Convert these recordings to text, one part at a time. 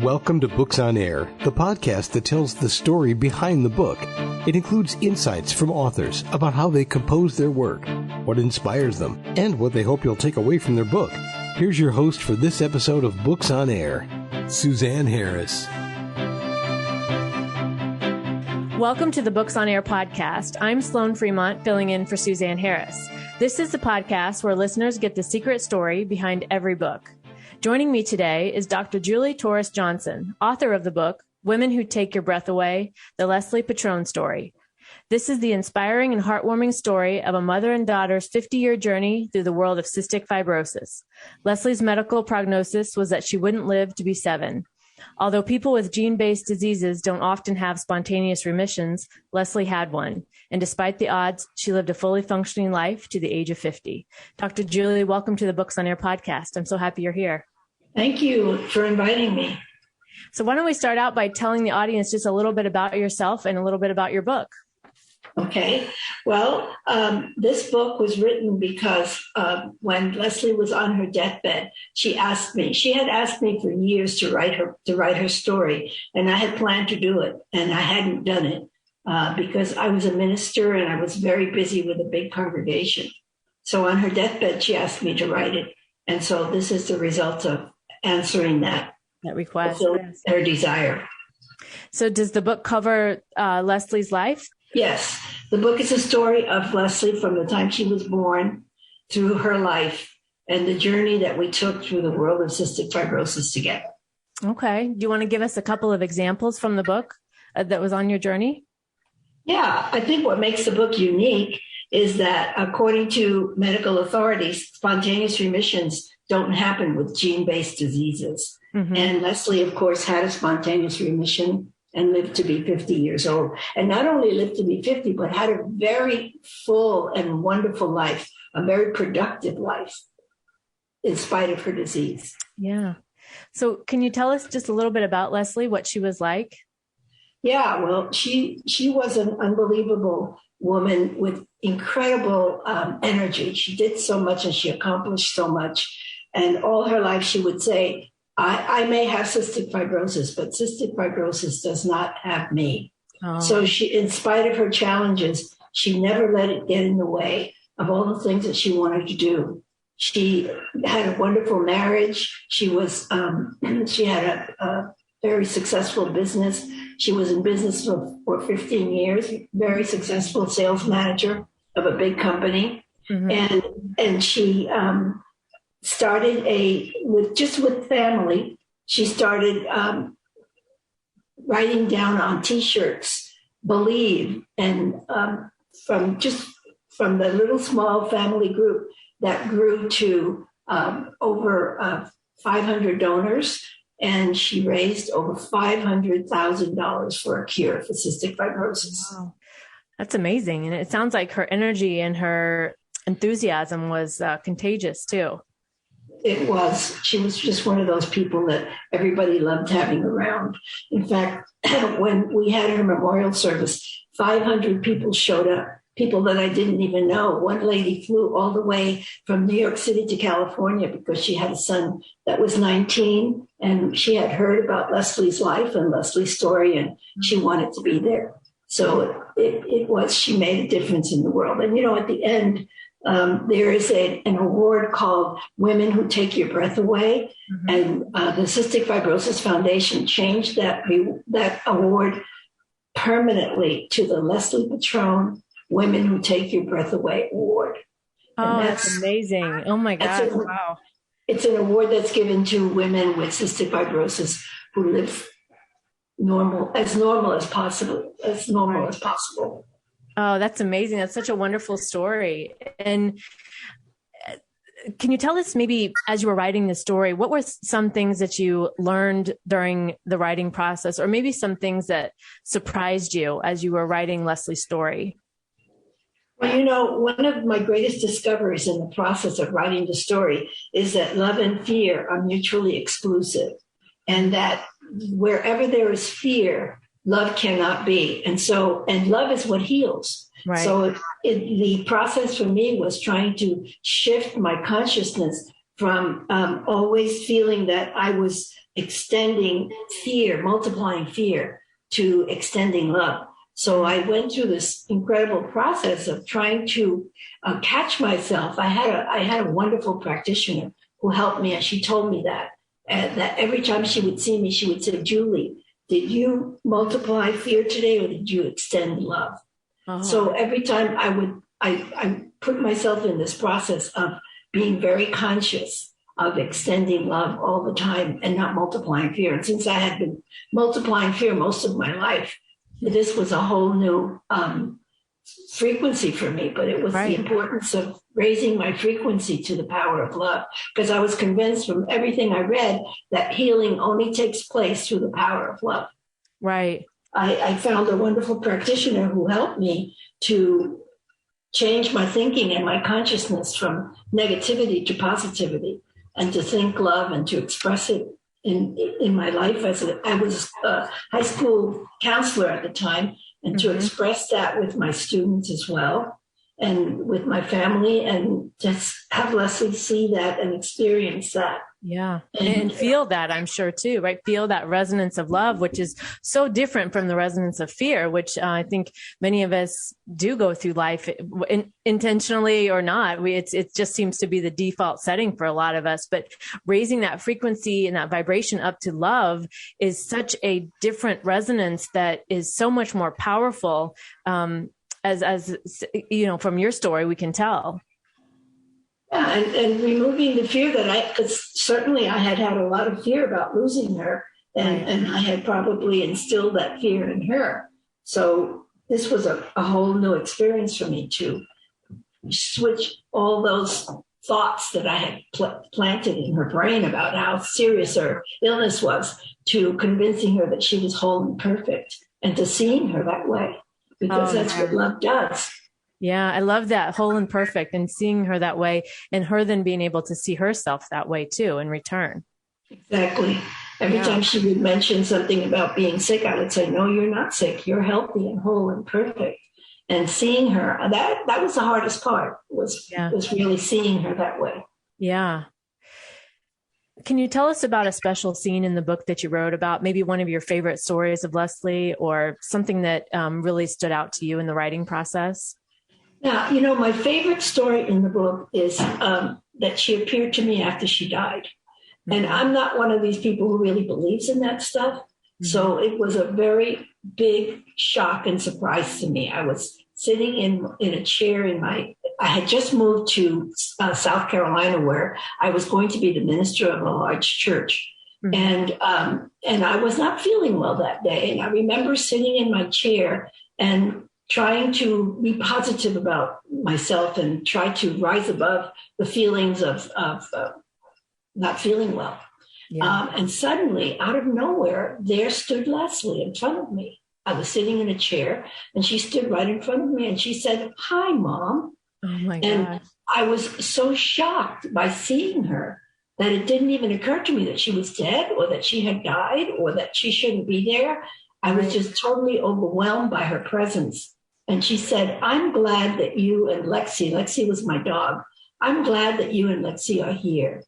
Welcome to Books on Air, the podcast that tells the story behind the book. It includes insights from authors about how they compose their work, what inspires them, and what they hope you'll take away from their book. Here's your host for this episode of Books on Air, Suzanne Harris. Welcome to the Books on Air podcast. I'm Sloan Fremont, filling in for Suzanne Harris. This is the podcast where listeners get the secret story behind every book. Joining me today is Dr. Julie Torres-Johnson, author of the book, Women Who Take Your Breath Away, the Leslie Petrone story. This is the inspiring and heartwarming story of a mother and daughter's 50-year journey through the world of cystic fibrosis. Leslie's medical prognosis was that she wouldn't live to be 7. Although people with gene-based diseases don't often have spontaneous remissions, Leslie had one. And despite the odds, she lived a fully functioning life to the age of 50. Dr. Julie, welcome to the Books on Air podcast. I'm so happy you're here. Thank you for inviting me. So why don't we start out by telling the audience just a little bit about yourself and a little bit about your book? Okay. Well, this book was written because when Leslie was on her deathbed, she had asked me for years to write her story, and I had planned to do it, and I hadn't done it because I was a minister and I was very busy with a big congregation. So on her deathbed, she asked me to write it, and so this is the result of answering that request, her desire. So does the book cover Leslie's life? Yes. The book is a story of Leslie from the time she was born through her life and the journey that we took through the world of cystic fibrosis together. Okay. Do you want to give us a couple of examples from the book that was on your journey? Yeah. I think what makes the book unique is that according to medical authorities, spontaneous remissions don't happen with gene-based diseases. Mm-hmm. And Leslie, of course, had a spontaneous remission and lived to be 50 years old. And not only lived to be 50, but had a very full and wonderful life, a very productive life, in spite of her disease. Yeah. So can you tell us just a little bit about Leslie, what she was like? Yeah, well, she was an unbelievable woman with incredible energy. She did so much and she accomplished so much. And all her life she would say, I may have cystic fibrosis, but cystic fibrosis does not have me. Oh. So she, in spite of her challenges, she never let it get in the way of all the things that she wanted to do. She had a wonderful marriage. She was, she had a very successful business. She was in business for 15 years, very successful sales manager of a big company. Mm-hmm. And she, started with family. She started writing down on T-shirts, "Believe," and from the little small family group that grew to over 500 donors, and she raised over $500,000 for a cure for cystic fibrosis. Wow. That's amazing, and it sounds like her energy and her enthusiasm was contagious too. It was. She was just one of those people that everybody loved having around. In fact, when we had her memorial service, 500 people showed up, people that I didn't even know. One lady flew all the way from New York City to California because she had a son that was 19, and she had heard about Leslie's life and Leslie's story, and she wanted to be there. So she made a difference in the world. And, at the end, there is an award called Women Who Take Your Breath Away. Mm-hmm. And the Cystic Fibrosis Foundation changed that award permanently to the Leslie Petrone Women Who Take Your Breath Away Award. Oh, that's amazing. Oh my God. Wow. It's an award that's given to women with cystic fibrosis who live normal as possible. Oh, that's amazing. That's such a wonderful story. And can you tell us maybe as you were writing the story, what were some things that you learned during the writing process, or maybe some things that surprised you as you were writing Leslie's story? Well, one of my greatest discoveries in the process of writing the story is that love and fear are mutually exclusive, and that wherever there is fear, love cannot be. And love is what heals. Right. So the process for me was trying to shift my consciousness from always feeling that I was extending fear, multiplying fear, to extending love. So I went through this incredible process of trying to catch myself. I had a wonderful practitioner who helped me, and she told me that every time she would see me, she would say, "Julie, did you multiply fear today, or did you extend love?" Uh-huh. So every time I put myself in this process of being very conscious of extending love all the time and not multiplying fear. And since I had been multiplying fear most of my life, this was a whole new frequency for me. But it was the importance of raising my frequency to the power of love, because I was convinced from everything I read that healing only takes place through the power of love. Right. I found a wonderful practitioner who helped me to change my thinking and my consciousness from negativity to positivity, and to think love and to express it in my life. I was a high school counselor at the time, and to express that with my students as well, and with my family, and just have Leslie see that and experience that. Yeah. And feel that, I'm sure too, right? Feel that resonance of love, which is so different from the resonance of fear, which I think many of us do go through life intentionally or not. It just seems to be the default setting for a lot of us, but raising that frequency and that vibration up to love is such a different resonance that is so much more powerful. As you know, from your story, we can tell. Yeah, and removing the fear because certainly I had a lot of fear about losing her, and I had probably instilled that fear in her. So this was a whole new experience for me to switch all those thoughts that I had planted in her brain about how serious her illness was, to convincing her that she was whole and perfect, and to seeing her that way, because that's what love does. Yeah, I love that, whole and perfect, and seeing her that way, and her then being able to see herself that way too in return. Exactly. Every time she would mention something about being sick, I would say, "No, you're not sick. You're healthy and whole and perfect." And seeing her, that was the hardest part, was really seeing her that way. Yeah. Can you tell us about a special scene in the book that you wrote about, maybe one of your favorite stories of Leslie, or something that really stood out to you in the writing process? Now, my favorite story in the book is that she appeared to me after she died. And I'm not one of these people who really believes in that stuff. Mm-hmm. So it was a very big shock and surprise to me. I was sitting in a chair I had just moved to South Carolina, where I was going to be the minister of a large church. Mm-hmm. And I was not feeling well that day. And I remember sitting in my chair and trying to be positive about myself and try to rise above the feelings of not feeling well. Yeah. And suddenly, out of nowhere, there stood Leslie in front of me. I was sitting in a chair, and she stood right in front of me, and she said, "Hi, Mom." Oh my God. And I was so shocked by seeing her that it didn't even occur to me that she was dead, or that she had died, or that she shouldn't be there. I was just totally overwhelmed by her presence. And she said, "I'm glad that you and Lexi was my dog, I'm glad that you and Lexi are here."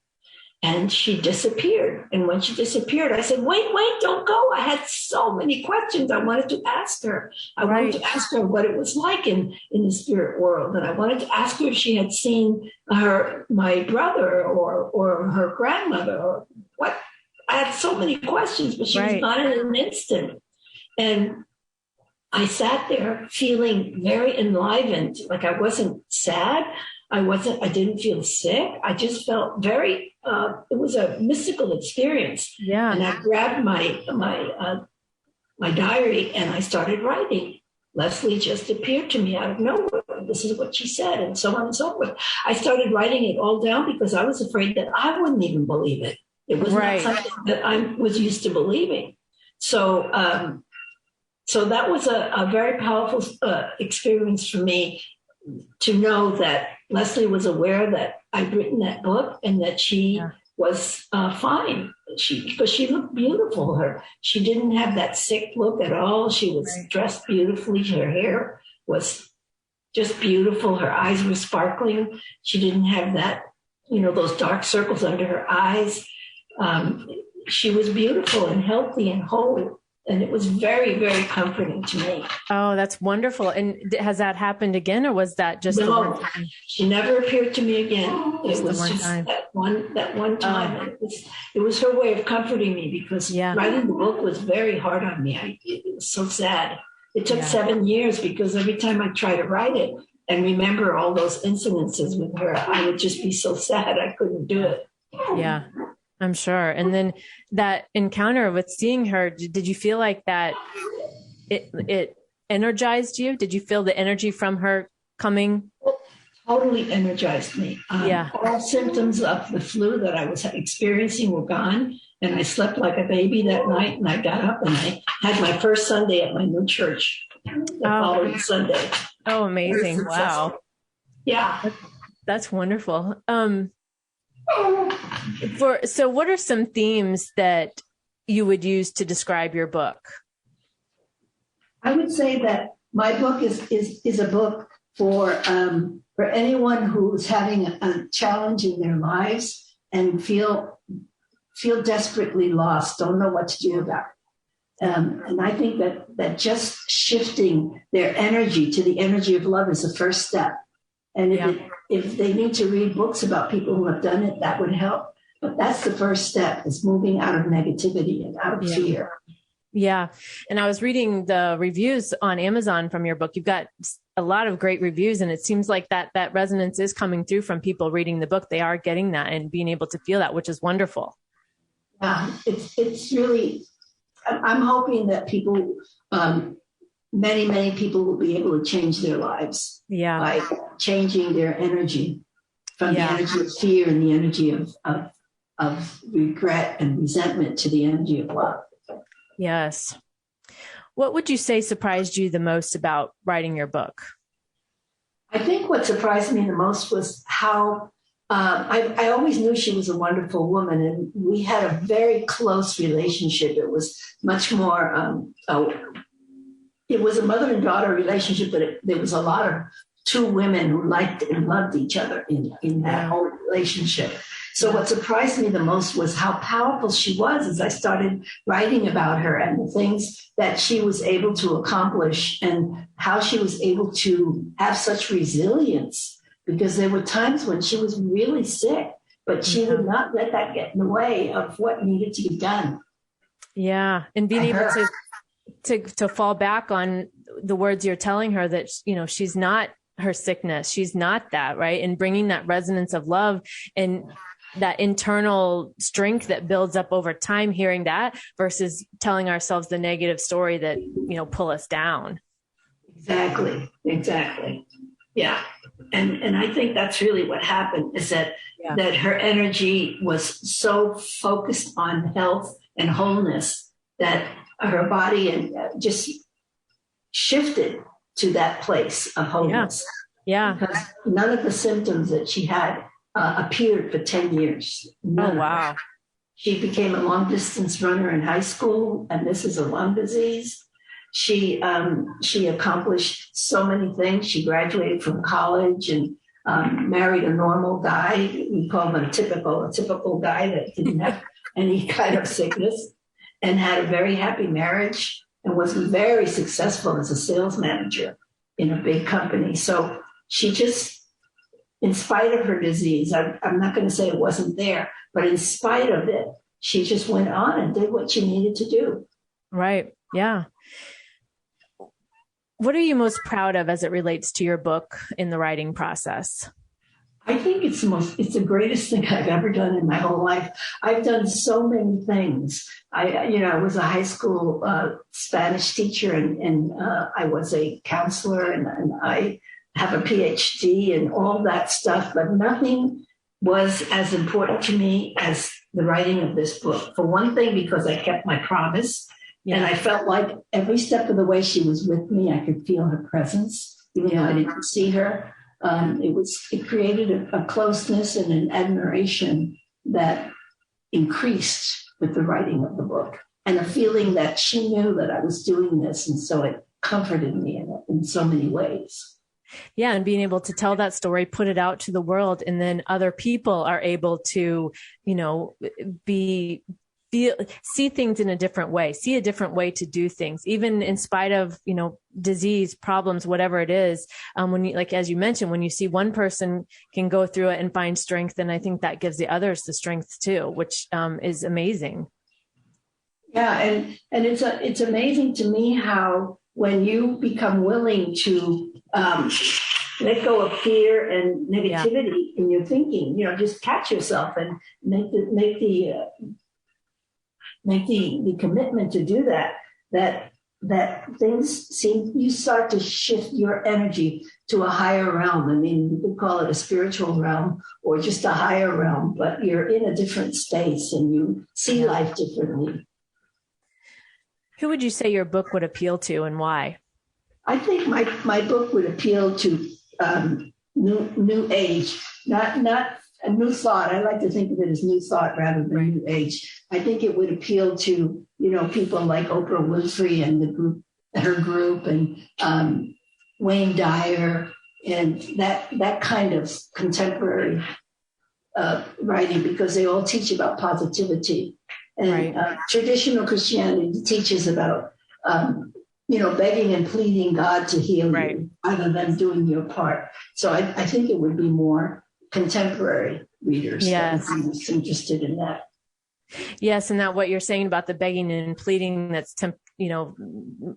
And she disappeared. And when she disappeared, I said, wait, don't go. I had so many questions I wanted to ask her. I wanted to ask her what it was like in the spirit world. And I wanted to ask her if she had seen my brother or her grandmother, or what. I had so many questions, but she was gone in an instant. And I sat there feeling very enlivened, like I wasn't sad. I didn't feel sick. I just felt very, it was a mystical experience. Yeah. And I grabbed my diary and I started writing. Leslie just appeared to me out of nowhere. This is what she said, and so on and so forth. I started writing it all down because I was afraid that I wouldn't even believe it. It was not something that I was used to believing. So that was a very powerful experience for me, to know that Leslie was aware that I'd written that book and that she was fine. Because she looked beautiful. She didn't have that sick look at all. She was dressed beautifully. Her hair was just beautiful. Her eyes were sparkling. She didn't have that those dark circles under her eyes. She was beautiful and healthy and whole. And it was very, very comforting to me. Oh, that's wonderful. And has that happened again, or was that just the one time? She never appeared to me again. It was just that one time. It was her way of comforting me, because writing the book was very hard on me. It was so sad. It took 7 years, because every time I try to write it and remember all those incidences with her, I would just be so sad I couldn't do it. Yeah. I'm sure. And then that encounter with seeing her, did you feel like that it energized you? Did you feel the energy from her coming? Totally energized me. All symptoms of the flu that I was experiencing were gone. And I slept like a baby that night. And I got up and I had my first Sunday at my new church the following Sunday. Oh, amazing. Wow. Yeah. That's wonderful. So what are some themes that you would use to describe your book? I would say that my book is a book for anyone who's having a challenge in their lives and feel desperately lost, don't know what to do about it. And I think that just shifting their energy to the energy of love is the first step. And if they need to read books about people who have done it, that would help. But that's the first step, is moving out of negativity and out of fear. Yeah. And I was reading the reviews on Amazon from your book. You've got a lot of great reviews, and it seems like that resonance is coming through from people reading the book. They are getting that and being able to feel that, which is wonderful. It's really, I'm hoping that people, many, many people will be able to change their lives by changing their energy from the energy of fear and the energy of regret and resentment to the energy of love. Yes. What would you say surprised you the most about writing your book? I think what surprised me the most was how I always knew she was a wonderful woman, and we had a very close relationship. It was much more, it was a mother and daughter relationship, but there was a lot of two women who liked and loved each other in that whole relationship. So what surprised me the most was how powerful she was as I started writing about her and the things that she was able to accomplish and how she was able to have such resilience, because there were times when she was really sick, but she would not let that get in the way of what needed to be done. Yeah. And being able to fall back on the words you're telling her that, she's not her sickness. She's not that, right? And bringing that resonance of love and that internal strength that builds up over time, hearing that versus telling ourselves the negative story that, pull us down. Exactly. Yeah. And I think that's really what happened, is that her energy was so focused on health and wholeness that her body just shifted to that place of wholeness. Yeah. Because none of the symptoms that she had appeared for 10 years. None. Oh, wow. She became a long distance runner in high school, and this is a lung disease. She accomplished so many things. She graduated from college and married a normal guy. We call him a typical guy that didn't have any kind of sickness, and had a very happy marriage and was very successful as a sales manager in a big company. So she just, in spite of her disease, I'm not going to say it wasn't there, but in spite of it, she just went on and did what she needed to do. Right. Yeah. What are you most proud of as it relates to your book in the writing process? I think it's the greatest thing I've ever done in my whole life. I've done so many things. I was a high school Spanish teacher, and I was a counselor, and I have a PhD and all that stuff, but nothing was as important to me as the writing of this book. For one thing, because I kept my promise. Yeah. And I felt like every step of the way she was with me, I could feel her presence, even though I didn't see her. It created a closeness and an admiration that increased with the writing of the book, and a feeling that she knew that I was doing this. And so it comforted me in so many ways. Yeah. And being able to tell that story, put it out to the world, and then other people are able to, see things in a different way, see a different way to do things, even in spite of, disease, problems, whatever it is. When you, like, as you mentioned, when you see one person can go through it and find strength, then I think that gives the others the strength too, which is amazing. Yeah. And it's amazing to me how when you become willing to let go of fear and negativity in your thinking, just catch yourself and make the commitment to do that things you start to shift your energy to a higher realm. I mean, you could call it a spiritual realm or just a higher realm, but you're in a different space and you see life differently. Who would you say your book would appeal to and why? I think my book would appeal to new age, not a new thought. I like to think of it as new thought rather than new age. I think it would appeal to, people like Oprah Winfrey and her group, and Wayne Dyer, and that kind of contemporary writing, because they all teach about positivity. And traditional Christianity teaches about, begging and pleading God to heal you rather than doing your part. So I think it would be more contemporary readers that would be most interested in that. Yes. And that what you're saying about the begging and pleading that's,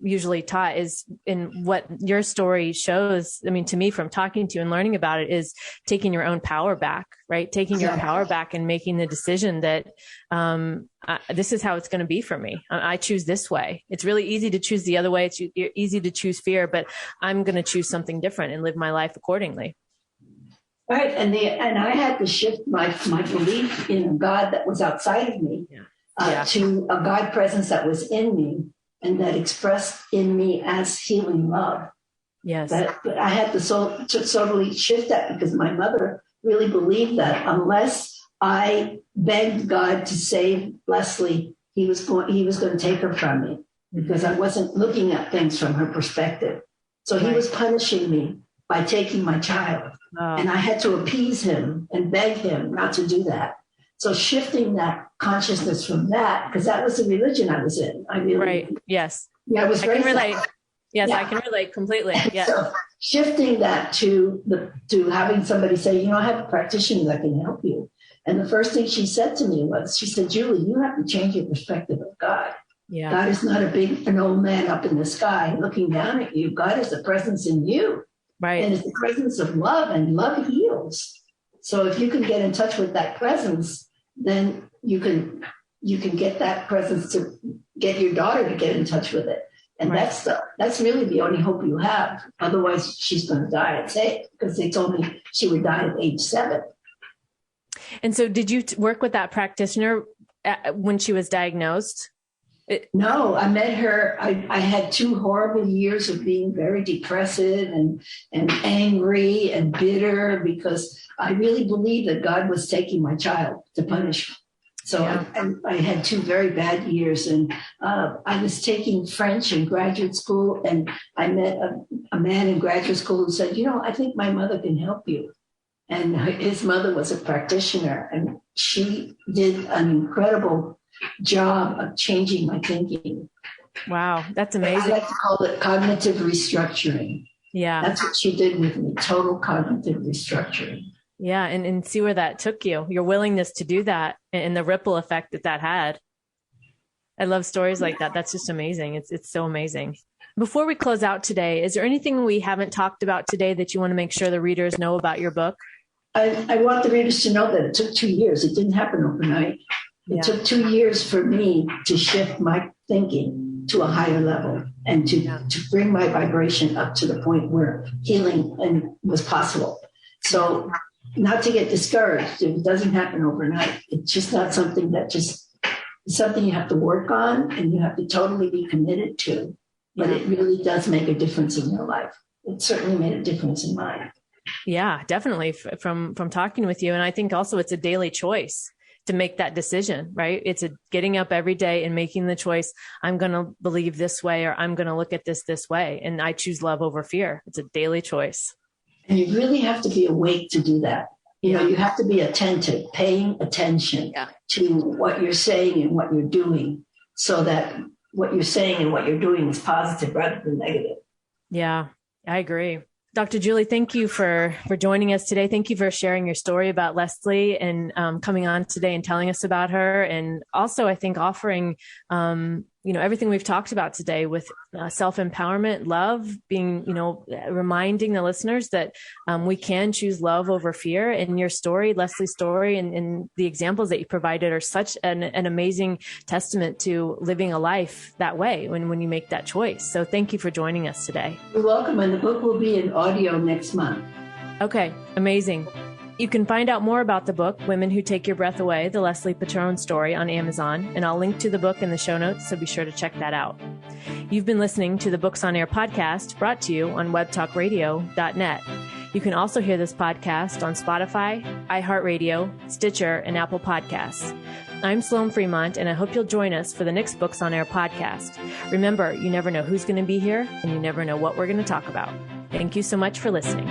usually taught is in what your story shows. I mean, to me, from talking to you and learning about it, is taking your own power back, right? Taking your power back and making the decision that this is how it's going to be for me. I choose this way. It's really easy to choose the other way. It's easy to choose fear, but I'm going to choose something different and live my life accordingly. Right. And I had to shift my belief in a God that was outside of me to a God presence that was in me and that expressed in me as healing love. Yes. But I had to totally shift that, because my mother really believed that unless I begged God to save Leslie, he was going to take her from me, because I wasn't looking at things from her perspective. So he was punishing me by taking my child. Oh. And I had to appease him and beg him not to do that. So shifting that consciousness from that, because that was the religion I was in. Yes. Yeah, I was I can relate. Yes, I can relate completely. Yeah. So shifting that to having somebody say, I have a practitioner that can help you. And the first thing she said to me was, she said, Julie, you have to change your perspective of God. Yeah. God is not an old man up in the sky looking down at you. God is a presence in you. Right. And it's the presence of love, and love heals. So if you can get in touch with that presence, then you can get that presence to get your daughter to get in touch with it. And that's really the only hope you have. Otherwise, she's going to die at 8, because they told me she would die at age 7. And so did you work with that practitioner when she was diagnosed? No, I met her. I had 2 horrible years of being very depressive and angry and bitter, because I really believed that God was taking my child to punish me. So I had 2 very bad years, and I was taking French in graduate school, and I met a man in graduate school who said, I think my mother can help you. And his mother was a practitioner, and she did an incredible job of changing my thinking. Wow, that's amazing. I like to call it cognitive restructuring. Yeah. That's what she did with me, total cognitive restructuring. Yeah, and see where that took you, your willingness to do that and the ripple effect that had. I love stories like that. That's just amazing. It's so amazing. Before we close out today, is there anything we haven't talked about today that you want to make sure the readers know about your book? I want the readers to know that it took 2 years. It didn't happen overnight. It took 2 years for me to shift my thinking to a higher level and to bring my vibration up to the point where healing was possible. So not to get discouraged. It doesn't happen overnight. It's just not something it's something you have to work on and you have to totally be committed to. But it really does make a difference in your life. It certainly made a difference in mine. Yeah, definitely from talking with you. And I think also it's a daily choice to make that decision, right? It's getting up every day and making the choice. I'm going to believe this way, or I'm going to look at this way. And I choose love over fear. It's a daily choice. And you really have to be awake to do that. You have to be attentive, paying attention to what you're saying and what you're doing, so that what you're saying and what you're doing is positive rather than negative. Yeah, I agree. Dr. Julie, thank you for joining us today. Thank you for sharing your story about Leslie and coming on today and telling us about her. And also, I think offering, everything we've talked about today with self-empowerment, love, being, reminding the listeners that we can choose love over fear. And your story, Leslie's story, and the examples that you provided are such an amazing testament to living a life that way when you make that choice. So thank you for joining us today. You're welcome. And the book will be in audio next month. Okay, amazing. You can find out more about the book, Women Who Take Your Breath Away, the Leslie Petrone story, on Amazon, and I'll link to the book in the show notes, so be sure to check that out. You've been listening to the Books on Air podcast, brought to you on webtalkradio.net. You can also hear this podcast on Spotify, iHeartRadio, Stitcher, and Apple Podcasts. I'm Sloan Fremont, and I hope you'll join us for the next Books on Air podcast. Remember, you never know who's going to be here, and you never know what we're going to talk about. Thank you so much for listening.